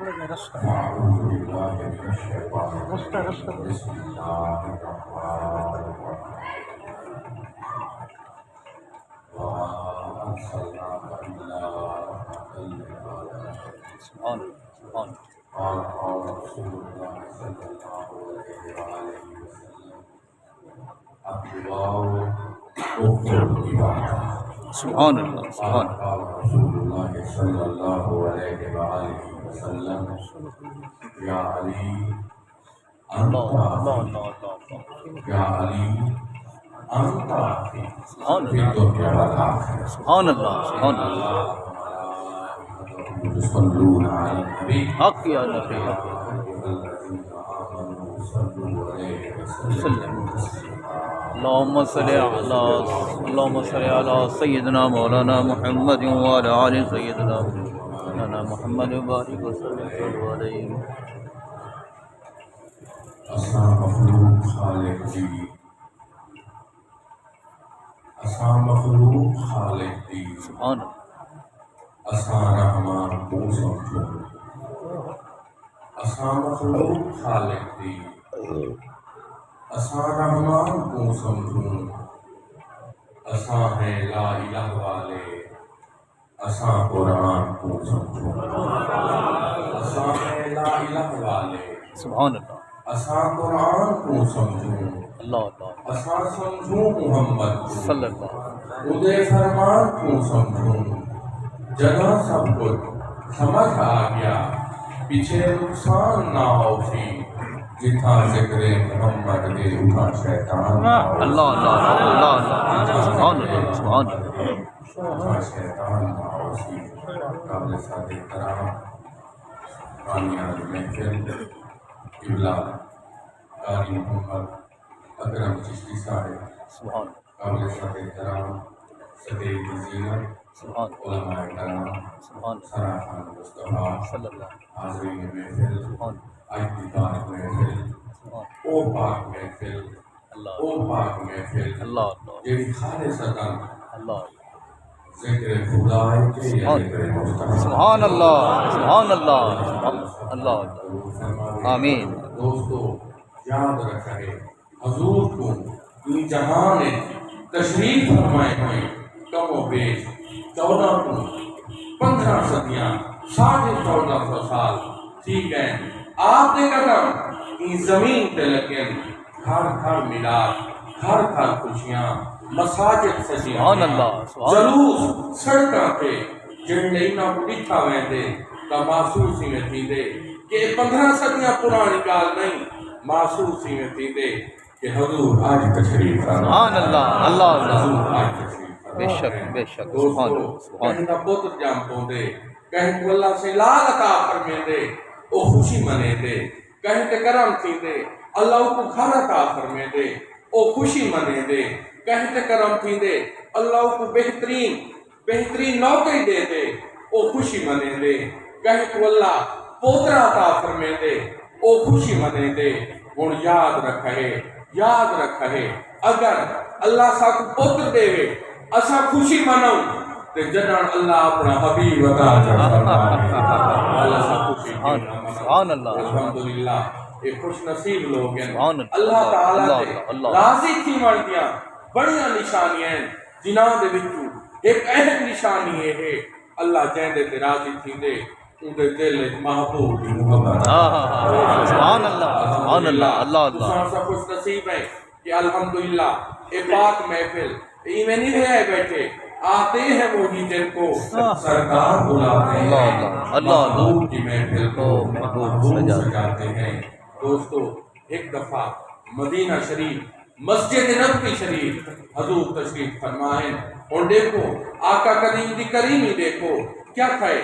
أعوذ بالله من الشيطان الرجيم بسم الله الرحمن الرحيم وما أرسلناك إلا رحمة للعالمين قال رسول الله صلى الله عليه وآله وسلم الدعاء أفضل العبادة سبحان اللہ سبحان قال رسول الله صلى الله عليه وآله وسلم يا علي أنت يا علي أنت في الدنيا والآخرة سبحان اللہ سبحان اللہ يصلون على النبي حق یا نبی يا حق أيها الذين آمنوا صلوا عليه وسلموا تسليما اللهم صل على سيدنا مولانا محمد وعلى آل سيدنا مولانا محمد وبارك وسلم علیہ اساں مخلوق خالق دی اساں مخلوق خالق دی سبحان اساں رحمان کو سمجھو اساں مخلوق خالق دی اساں رحمان کو سمجھو اساں ہیں لا الہ والے اساں قرآن کو سمجھو اساں ہیں لا الہ والے سبحان اللہ اساں قرآن کو سمجھو اللہ اللہ اساں سمجھو محمد کو صلی اللہ خدے فرمان کو سمجھو جگہ سب کچھ سمجھ آ گیا پیچھے نقصان نہ ہو سی جتھا ذکر محمد دے اٹھا شیطان نہ ہو اللہ اللہ اللہ اللہ سبحان اللہ سبحان اللہ اٹھا شیطان نہ ہو سی قابل صادق کرام کامیاب محفل قبلہ قاری محمد اکرم چشتی صاحب سبحان قابل صادق کرام صدیق زینت سبحان علماء کرام سبحان سراخان مصطفیٰ صلی اللہ حاضرین محفل سبحان اعتبار محفل سبحان او پاک محفل اللہ او پاک محفل اللہ اللہ جیڑی خالصتاً اللہ ذکر خدا کے یا ذکر مصطفیٰ سبحان اللہ سبحان اللہ اللہ آمین دوستو یاد رکھے حضور کو یہ جہان تشریف فرمائے ہوئے کم و بیش 15 صدیاں 1450 سال ٹھیک ہے آپ نے قدم یہ زمین تے لگن گھر گھر میلاد گھر گھر خوشیاں مساجد سجیاں سبحان اللہ جلوس سڑکاں تے جڑے انہاں کو ڈٹھا ویندے تا محسوس ہی میں تھیندے کہ 15 صدیاں پرانی گال نہیں محسوس ہی میں تھیندے کہ حضور آج تشریف فرما سبحان اللہ اللہ اللہ حضور آج تشریف بے شک بے شک سبحان دوستو اللہ سبحان کہیں نہ پتر جام پوندے کہیں کو اللہ سے لال عطا فرمیندے او خوشی منے کہیں تے کرم تھیندے اللہ کو گھر عطا فرمیندے او خوشی منے کہیں تے کرم تھیندے اللہ کو بہترین نوکری دے دے او خوشی منے کہیں کو اللہ پوترا عطا فرمیندے او خوشی منے ہن یاد رکھے اگر اللہ سا کو پوتر دے اسا خوشی مناؤں تے جنان اللہ اپنا حبیب عطا فرمائے اللہ سا خوشی سبحان اللہ الحمدللہ یہ خوش نصیب لوگ ہیں سبحان اللہ تعالیٰ اللہ دے اللہ راضی تھی مردیاں بڑیاں نشانیاں ہیں جنہاں دے وچوں ایک اہم نشانی ہے اللہ جہندے تے راضی تھی دے ان دے دل محبوب دی محبت سبحان اللہ سبحان اللہ اللہ اللہ تساں سا خوش نصیب ہے کہ الحمدللہ اے پاک محفل میں نہیں رہے بیٹھے آتے ہیں وہی جن کو سرکار بلاتے ہیں اللہ محبوب کی محفل کو محبوب محبوب سجاتے ہیں دوستو ایک دفعہ مدینہ شریف مسجد نبوی شریف حضور تشریف فرمائیں اور دیکھو آقا کریم دی کریمی دیکھو کیا کھائے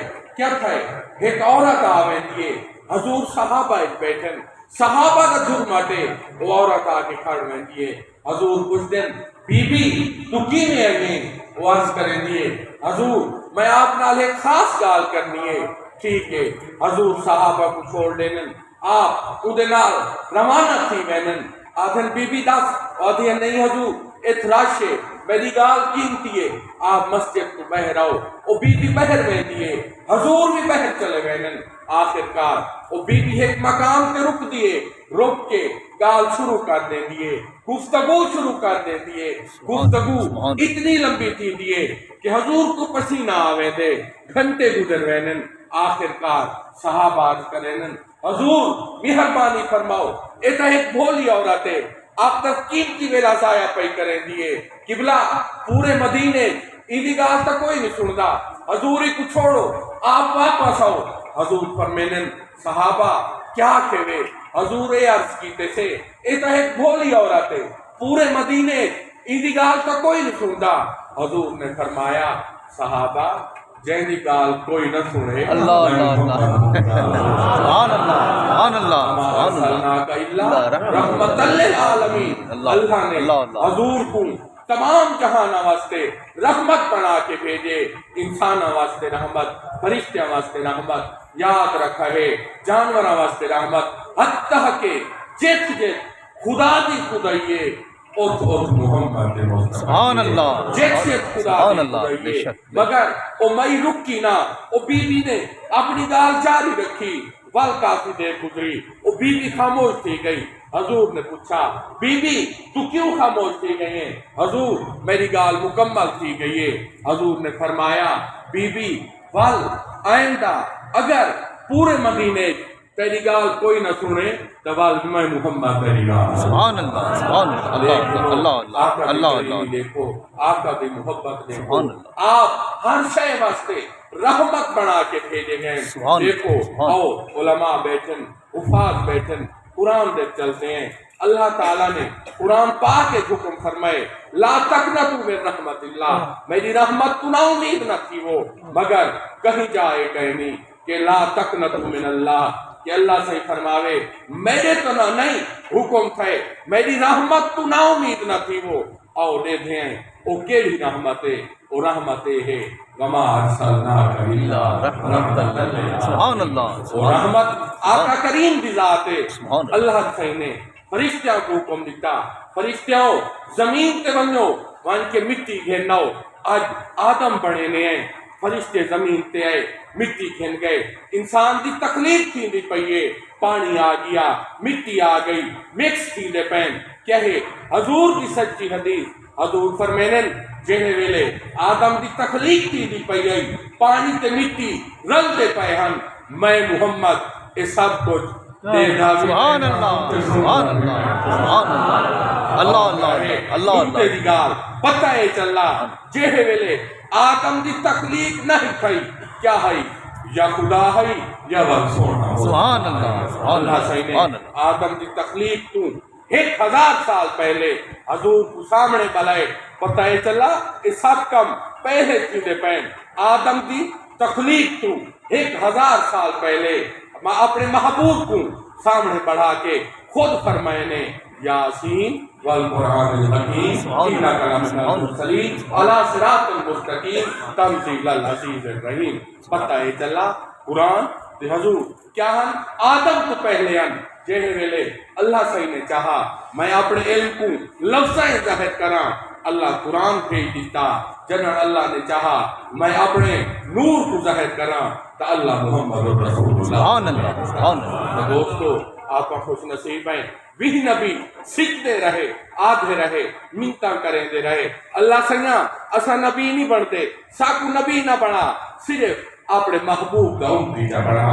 ایک عورت آویں دیئے حضور صحابہ بیٹھن صحابہ کا جرم آٹے وہ عورت آکے کھڑ میں دیئے حضور کچھ دن بی بی تو کی میں اگیں وہ عرض کریں دیئے حضور میں آپ نال ایک خاص گال کرنی ہے ٹھیک ہے حضور صحابہ کو چھوڑ لینن آپ ادھے نال روانہ تھی وینن آدھن بی بی دس آدھے نہیں حضور اتراشے میری گال قیمتی ہے آپ مسجد کو بہ رہو او بی بی بہر میں دیے حضور بھی بہر چلے گئے آخر کار او بی بی ایک مقام تے رک دیے رک کے گال شروع کر دے دیے گفتگو شروع کر دے دیے گفتگو اتنی لمبی تھی دیے کہ حضور کو پسینہ آوے دے گھنٹے گزر وینن آخر کار صحابہ کرنن حضور مہربانی فرماؤ ایتا ایک بھولی عورت ہے آپ تک قیمتی ویلا ضائع پہ کریں دیے قبلہ پورے مدینے ایدی گال تک کوئی نہیں سندا حضوری کو چھوڑو آپ واپس آؤ حضور فرمینن صحابہ کیا کہوے حضور عرض کیتے سے ایتا ایک بھولی عورت ہے پورے مدینے ایدی گال تک کوئی نہیں سندا حضور نے فرمایا صحابہ جہنی گال کوئی نہ سنے اللہ اللہ اللہ سبحان اللہ سبحان اللہ رحمت للعالمین اللہ نے حضور کو تمام جہان واسطے رحمت بنا کے بھیجے انسان واسطے رحمت فرشتہ واسطے رحمت یاد رکھا ہے جانور واسطے رحمت حتیٰ کہ جت خدا دی خدائیے اوت محمد سبحان اللہ جیسے خدا دی مگر او مئی رکی نہ او بی بی نے اپنی گال جاری رکھی ول کافی دیر گزری او بی بی خاموش تھی گئی حضور نے پوچھا بی بی تو کیوں خاموش تھی گئی ہیں حضور میری گال مکمل تھی گئی ہے حضور نے فرمایا بی بی ول آئندہ اگر پورے مدینے تیری گال کوئی نہ سنے تو میں محمد تیری گال سبحان اللہ سبحان اللہ اللہ اللہ اللہ دیکھو آقا کی محبت دیکھو آپ ہر شے واسطے رحمت بنا کے بھیجے گئے دیکھو آؤ علماء بیٹھن حفاظ بیٹھن قرآن دیکھ چلتے ہیں اللہ تعالیٰ نے قرآن پاک کے حکم فرمائے لا تقنطوا من رحمت اللہ میری رحمت تو نہ امید نہ تھی وہ مگر کہیں جائے کہیں نہیں کہ لا تقنطوا من اللہ کہ اللہ سے فرماوے میرے تو نہ نہیں حکم تھے میری رحمت تو نا امید نہ تھی وہ آؤ دے دیں او کیڑی رحمتیں او رحمتیں ہے وما ارسلناک الا رحمتا للعالمین سبحان اللہ او رحمت آقا کریم دی ذات ہے اللہ سے نے فرشتیاں کو حکم دیتا فرشتیاں زمین تے بنو وان کے مٹی گھنو آج آدم بڑے نے ہیں فرشتے زمین تے آئے مٹی کھن گئے انسان دی تکلیف تھی دی پئیے پانی آ گیا مٹی آ گئی مکس تھی دے پین کیا ہے حضور کی سچی حدیث حضور فرمینن جہے ویلے آدم دی تخلیق تھی دی پئیے پانی تے مٹی رل دے پئے ہن میں محمد اے سب کچھ سبحان اللہ سبحان اللہ سبحان اللہ اللہ اللہ اللہ گال پتہ ہے چلا جہے ویلے آدم دی تخلیق نہیں تھی کیا ہے یا خدا ہے یا ورسونا سبحان اللہ اللہ سبحان آدم دی تخلیق تو 1000 سال پہلے حضور کو سامنے بلائے پتہ ہے چلا اس سب کم پہلے تھی دے پین آدم دی تخلیق تو 1000 سال پہلے میں اپنے محبوب کو سامنے بڑھا کے خود فرمائے نے یاسین والقرآن الحکیم انک لمن المرسلین علی صراط المستقیم تنزیل العزیز الرحیم پتہ ہے چلا قرآن تے حضور کیا ہن آدم کو پہلے ہن جہے ویلے اللہ صحیح نے چاہا میں اپنے علم کو لفظیں ظاہر کراں اللہ قرآن بھیج دیتا جنہاں اللہ نے چاہا میں اپنے نور کو ظاہر کراں تو اللہ محمد رسول اللہ سبحان اللہ سبحان اللہ دوستو آپ کا خوش نصیب ہیں وہی نبی سیکھتے رہے آدھے رہے منتاں کریں دے رہے اللہ سنیا اسا نبی نہیں بنتے ساکو نبی نہ بنا صرف اپنے محبوب کا امتی جا بنا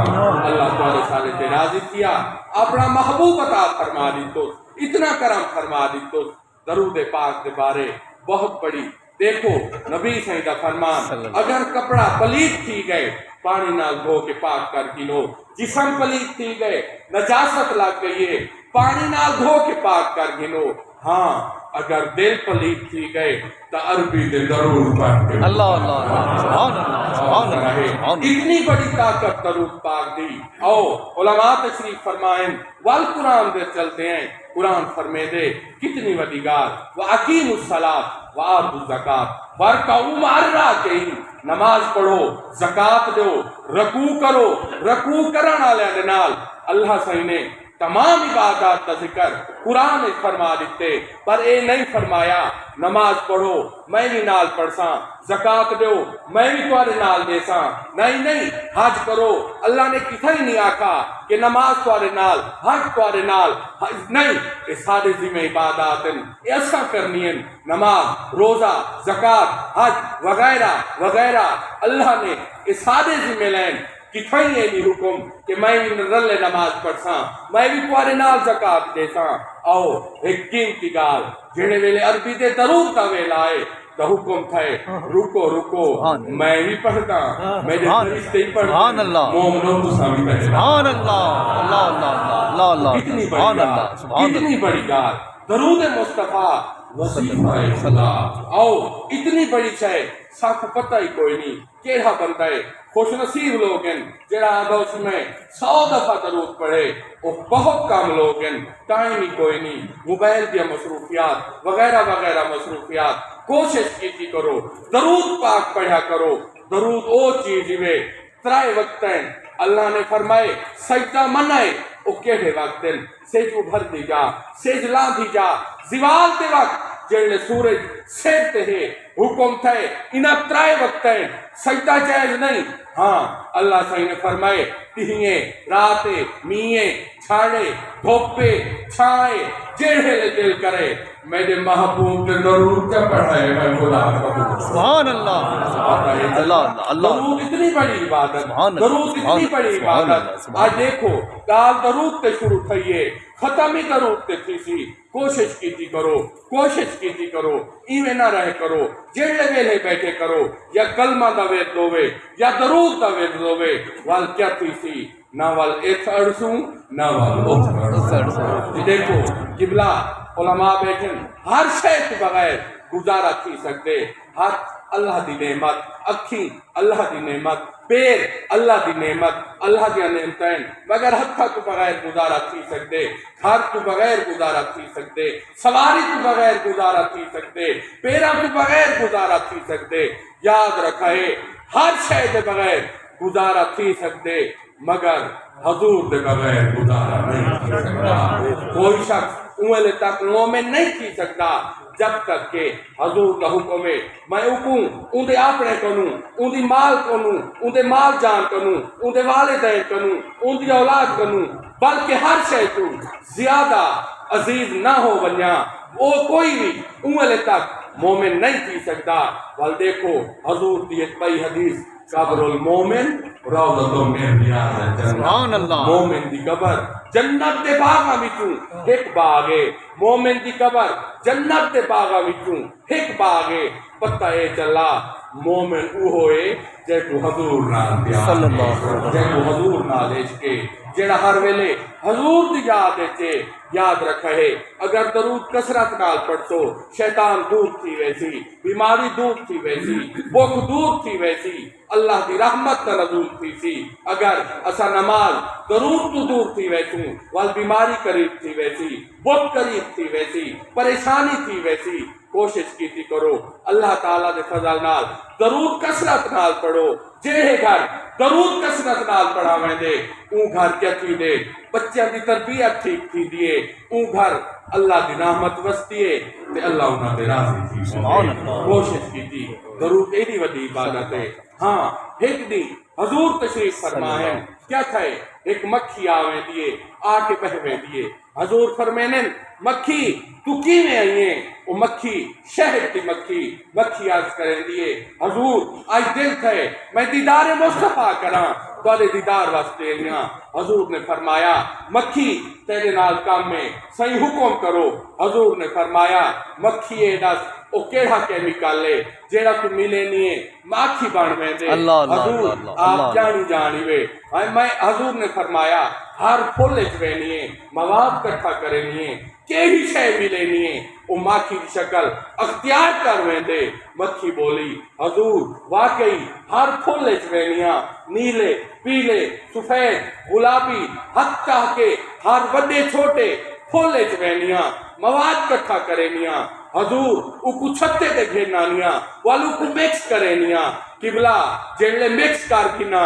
اللہ تعالی سالے تے راضی کیا اپنا محبوب عطا فرما دی تو اتنا کرم فرما دی تو درود پاک دے بارے بہت بڑی دیکھو نبی سیدہ فرمان اگر کپڑا پلیت تھی گئے پانی نال دھو کے پاک کر گنو جسم پلیت تھی گئے نجاست لگ گئی ہے پانی نال دھو کے پاک کر گنو ہاں اگر دل پلیت تھی گئے تو عربی دے ضرور پڑھ کے اللہ اللہ سبحان اللہ سبحان اللہ اتنی بڑی طاقت درود پاک دی او علماء تشریف فرمائیں والقرآن دے چلتے ہیں قرآن فرمے دے کتنی بڑی گال وَأَقِيمُوا الصَّلَاةَ وَآتُوا الزَّكَاةَ وَارْكَعُوا مَعَ الرَّاكِعِينَ نماز پڑھو زکات دو رکوع کرو رکوع کرن والے دے نال اللہ صحیح نے تمام عبادات کا ذکر قرآن نے فرما دیتے، پر اے نہیں فرمایا نماز پڑھو میں بھی نال پڑھساں، زکات دو میں بھی تمہارے نال دیساں، نہیں حج کرو اللہ نے کتھا ہی نہیں آکھا کہ نماز تمہارے نال، حج تمہارے نال، نہیں، یہ سارے ذمہ عبادات ہیں، یہ ایسا کرنی ہیں، نماز، روزہ، زکات، حج وغیرہ وغیرہ، اللہ نے یہ سارے ذمہ لین کتھا ہی نہیں حکم کہ میں بھی رلے نماز پڑھساں، میں بھی تمہارے نال زکات دیساں۔ آؤ ایک قیمتی گال جڑے ویلے عربی دے درود کا ویلا آئے تو حکم تھے رکو میں بھی پڑھتا، میرے فرشتے ہی پڑھتے، مومنوں تو سبھی پڑھتے۔ سبحان اللہ، اللہ اللہ اللہ اللہ، کتنی سبحان بڑی اللہ، گال، سبحان کتنی اللہ، بڑی گال، درود مصطفیٰ وظیفہ خدا۔ آؤ اتنی بڑی شے ساکو پتہ ہی کوئی نہیں کیڑا بندہ ہے، خوش نصیب لوگ ہیں جڑا آدھا اس میں 100 دفعہ درود پڑھے، وہ بہت کم لوگ ہیں، ٹائم ہی کوئی نہیں، موبائل دیا مصروفیات وغیرہ وغیرہ مصروفیات، کوشش کی کرو درود پاک پڑھا کرو۔ درود او چیز ہوئے 3 وقت ہیں، اللہ نے فرمائے سجدہ منائے او کیڑے وقت ہیں، سجو بھر دی جا، سجلا دی جا، زوال دے وقت جڑے سورج سیرتے ہیں، حکم تھے انہاں 3 وقت ہیں، سجدہ جائز نہیں۔ ہاں اللہ صحیح نے فرمائے تیہیں راتے میئے چھاڑے دھوپے چھائے جڑے لے دل کرے میرے محبوب کے درود کا پڑھائے میں خدا کا سبحان اللہ، اللہ اللہ، درود اتنی بڑی عبادت، سبحان اللہ، درود اتنی بڑی سبحان اللہ، عبادت۔ سبحان آج دیکھو کال درود تے شروع تھئیے، ختم ہی درود تے تھی سی، کوشش کیتی کرو، کوشش کیتی کرو، ایویں نہ رہے کرو، جڑے ویلے بیٹھے کرو، یا کلمہ دا ورد ہوئے یا درود دا ورد ہوئے، وال کیا تھی سی، نہ وال ایتھ اڑسوں نہ وال اوتھ اڑسوں۔ دیکھو قبلہ علماء بیٹھن ہر شے کے بغیر گزارا تھی سکتے، ہاتھ اللہ دی نعمت، اکھی اللہ دی نعمت، پیر اللہ دی نعمت، اللہ دی نعمتیں، مگر ہتھا تو بغیر گزارا تھی سکتے، گھر تو بغیر گزارا تھی سکتے، سواری تو بغیر گزارا تھی سکتے، پیرا تو بغیر گزارا تھی سکتے۔ یاد رکھے ہر شے دے بغیر گزارا تھی سکتے، مگر حضور دے بغیر گزارا نہیں تھی سکتا۔ کوئی شخص اوہلے تک مومن نہیں تھی سکتا جب تک کہ حضور کا حکم ہے میں اکوں ان دے اپنے کنوں، ان دی مال کنوں، ان دے مال جان کنوں، ان دے والدین کنوں، ان دی اولاد کنوں، بلکہ ہر شے تو زیادہ عزیز نہ ہو ونیا، وہ کوئی بھی اوہلے تک مومن نہیں تھی سکتا۔ ول دیکھو حضور دی ایک بڑی حدیث، قبر المومن روضۃ من ریاض الجنہ، سبحان اللہ، مومن دی قبر جنت دے باغاں وچوں ایک باغ ہے، مومن دی قبر جنت دے باغاں وچوں ایک باغ ہے۔ پتہ اے چلا مومن او ہوئے جے کو حضور نال پیار صلی اللہ علیہ وسلم، جے کو حضور نال عشق ہے، جڑا ہر ویلے حضور دی یاد وچ یاد رکھے۔ اگر درود کثرت نال پڑھو شیطان دور تھی ویسی، بیماری دور تھی ویسی، بھوک دور تھی ویسی، اللہ دی رحمت کا نزول تھی سی۔ اگر اسا نماز درود تو دور تھی ویسوں، وال بیماری قریب تھی ویسی، بھوک قریب تھی ویسی، پریشانی تھی ویسی۔ کوشش کیتی کرو اللہ تعالیٰ دے فضل نال درود کثرت نال پڑھو۔ جہے گھر درود کثرت نال پڑھاویں دے اون گھر کیا تھی دے بچیاں دی تربیت ٹھیک تھی دیے، اون گھر اللہ دی رحمت وستی ہے تے اللہ انہاں تے راضی تھی۔ سبحان اللہ، کوشش کیتی درود ایڈی وڈی عبادت ہے۔ ہاں ایک دی حضور تشریف فرما ہے، کیا تھا ایک مکھی آویں دیے، آ کے بہویں دیے، حضور فرمینے مکھی تو کی میں آئی ہیں؟ وہ مکھی شہد کی مکھی عرض کریں دیے حضور آج دل تھے میں دیدار مصطفیٰ کراں تھوڑے دیدار واسطے یہاں۔ حضور نے فرمایا مکھی تیرے نال کام میں صحیح حکم کرو۔ حضور نے فرمایا مکھی اے دس او کیڑا کیمیکل ہے جیڑا تو ملے نہیں ہے ماکھی بن میں دے۔ حضور آپ جانی جانی وے میں حضور نے فرمایا ہر پھول چوینی ہے مواد کٹھا کرنی ہے کیڑی شے ملینی ہے او ماکھی کی شکل اختیار کر دے۔ مکھی بولی حضور واقعی ہر پھول چوینیاں نیلے پیلے سفید گلابی حتیٰ کہ ہر بڑے چھوٹے پھول چوینیاں مواد کٹھا کرنیاں حضور او کو چھتے تے گھنانیاں والو کو مکس کرنیاں۔ قبلہ جڑے مکس کر کنا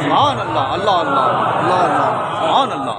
سبحان اللہ اللہ اللہ اللہ اللہ سبحان اللہ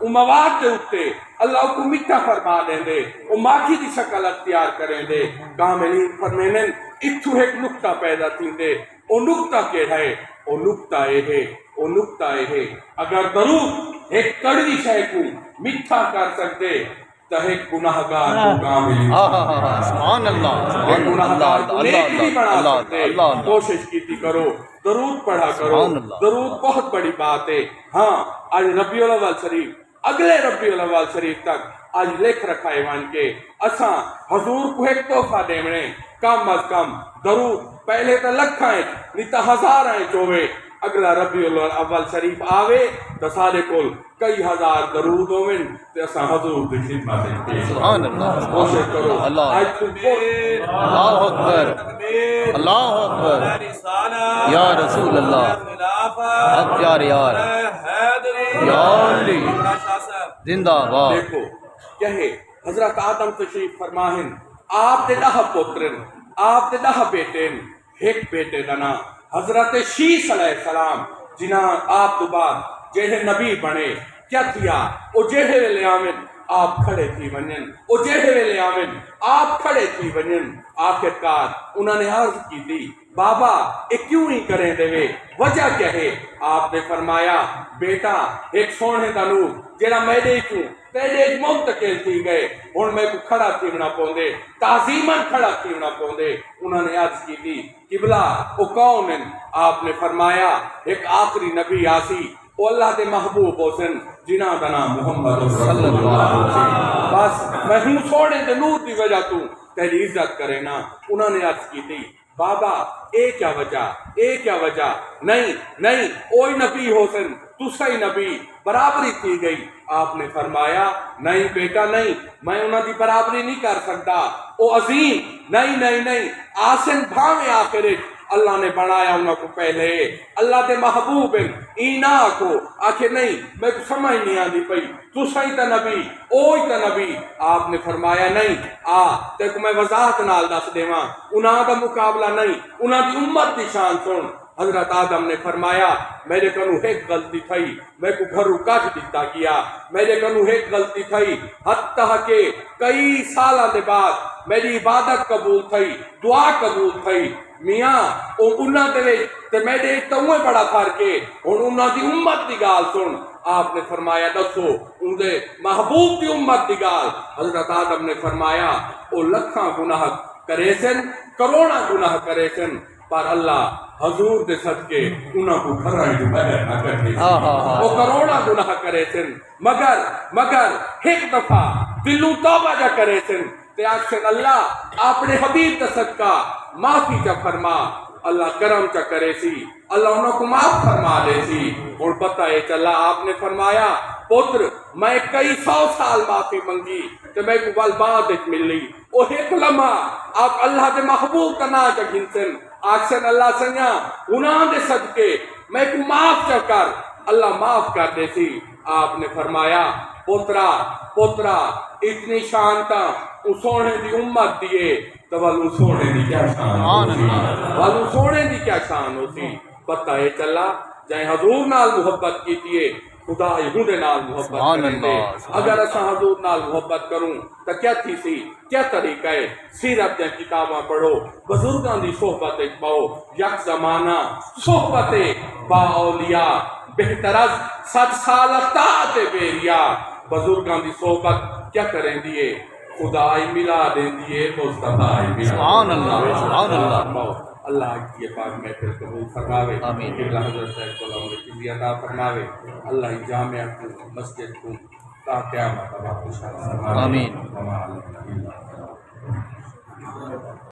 او مواد دے اوتے اللہ کو میٹھا فرما دیندے او ماکھی دی شکل اختیار کریں دے کاملین فرمینن اتھو ایک نقطہ پیدا تھیندے او نقطہ کیڑا ہے او نقطہ ہے اگر درود ایک کڑوی شے کو میٹھا کر سکتے تو ایک گناہگار کو کامل سبحان اللہ ایک گناہگار کو نیک بھی بنا اللہ سکتے اللہ کوشش کیتی کرو درود پڑھا کرو سبحان اللہ۔ درود بہت بڑی بات ہے ہاں آج ربیع الاول شریف اگلے ربیع الاول شریف تک آج لکھ رکھا ہے وان کے اساں حضور کو ایک تحفہ دیونے کم از کم درود پہلے تو لکھاں نہیں تو ہزار چوے اگلا ربیع الاول شریف آوے تو سارے کول کئی ہزار درود ہوئن تو اساں حضور کی خدمت ہیں سبحان اللہ کوشش کرو اللہ آج تم اللہ اکبر اللہ اکبر یا رسول اللہ حق یار یار یا علی زندہ باد دیکھو کہے حضرت آدم تشریف فرماہن آپ دے 10 پوترن آپ دے 10 بیٹن ایک بیٹے دا نام حضرت شیش علیہ السلام جنہاں آپ دو بعد جہے نبی بنے کیا کیا او جہے ویلے آمن آپ کھڑے تھی ونن او جہے ویلے آمن آپ کھڑے تھی ونن آخرکار انہوں نے عرض کی دی بابا ایک کیوں ہی کریں دے وے وجہ کیا ہے آپ نے فرمایا بیٹا ایک سونے دا نور جیڑا میرے کیوں تیرے منتقل تھی گئے اور میں کو کھڑا تھیونا پوندے تعظیماً کھڑا تھیونا پوندے انہوں نے عرض کی دی قبلہ او کون ہیں آپ نے فرمایا ایک آخری نبی آسی او اللہ دے محبوب حسن جنہ دا نام محمد صلی اللہ علیہ وسلم بس میں ہوں سوڑے دے نور دی وجہ تو تیری عزت کرے نا انہوں نے عرض کی دی بابا اے کیا وجہ نہیں اوئی نبی حسن دوسری نبی برابری کی گئی آپ نے فرمایا نہیں بیٹا نہیں میں انہوں دی برابری نہیں کر سکتا او عظیم نہیں آسن بھاویں آخرت اللہ نے بنایا انہوں کو پہلے اللہ دے محبوب ہیں اینا کو آخر نہیں میں کو سمجھ نہیں آندی پئی تو صحیح تا نبی اوئی تا نبی آپ نے فرمایا نہیں تے کو میں وضاحت نال دس دیواں انہاں دا مقابلہ نہیں انہاں دی امت دی شان سن حضرت آدم نے فرمایا میرے کنو ایک غلطی تھئی میں کو گھرو کٹ دیتا کیا میرے کنو ایک غلطی تھئی حتیٰ کہ کئی سالہ دے بعد میری عبادت قبول تھئی دعا قبول تھئی میاں انہاں دے تے میرے توے بڑا فرق ہے اور انہاں دی امت دی گال سن آپ نے فرمایا دسو ان دے محبوب دی امت دی گال حضرت آدم نے فرمایا او لکھاں گناہ کرے سن کروڑاں گناہ کرے سن پر اللہ حضور دے صدقے انہاں کو گھراں جو بہر نہ کرے وہ کروڑا گناہ کرے سن مگر ایک دفعہ دلوں توبہ جا کرے سن تے آکھن اللہ اپنے حبیب دے صدقہ معافی چا فرما اللہ کرم چا کرے سی اللہ انہوں کو معاف فرما دے سی اور پتہ ہے چلا آپ نے فرمایا پتر میں کئی 100 سال معافی منگی تو میں کو بال بعد ایک ملی او ایک لمحہ آپ اللہ دے محبوب کا نا چا گھنسن آکسن اللہ سنیا گناہ دے صدقے میں کو معاف چا کر اللہ معاف کر دے سی آپ نے فرمایا پوترا اتنی شانتا سونے دی امت دیئے تو والو سونے دی کیا شان ہوتی پتہ ہے چلا جائیں حضور نال محبت کیتیے خدا یہود نال محبت کریں اگر اسا حضور نال محبت کروں تو کیا تھی سی کیا طریقہ ہے سیرت دے کتاباں پڑھو بزرگاں دی صحبت پاؤ یک زمانہ صحبت با اولیاء بہتر از 7 سال اطاعت بیریا بزرگاں دی صحبت کیا کریں دیئے خدائی ملا دیں دیئے مصطفی ملا سبحان اللہ اللہ کی پاک محفل قبول فرماوے آمین قبلہ حضرت صاحب کو اللہ کی عطا فرماوے اللہ جامعہ کو مسجد کو تا قیامت اللہ خوشحال فرماوے آمین آمین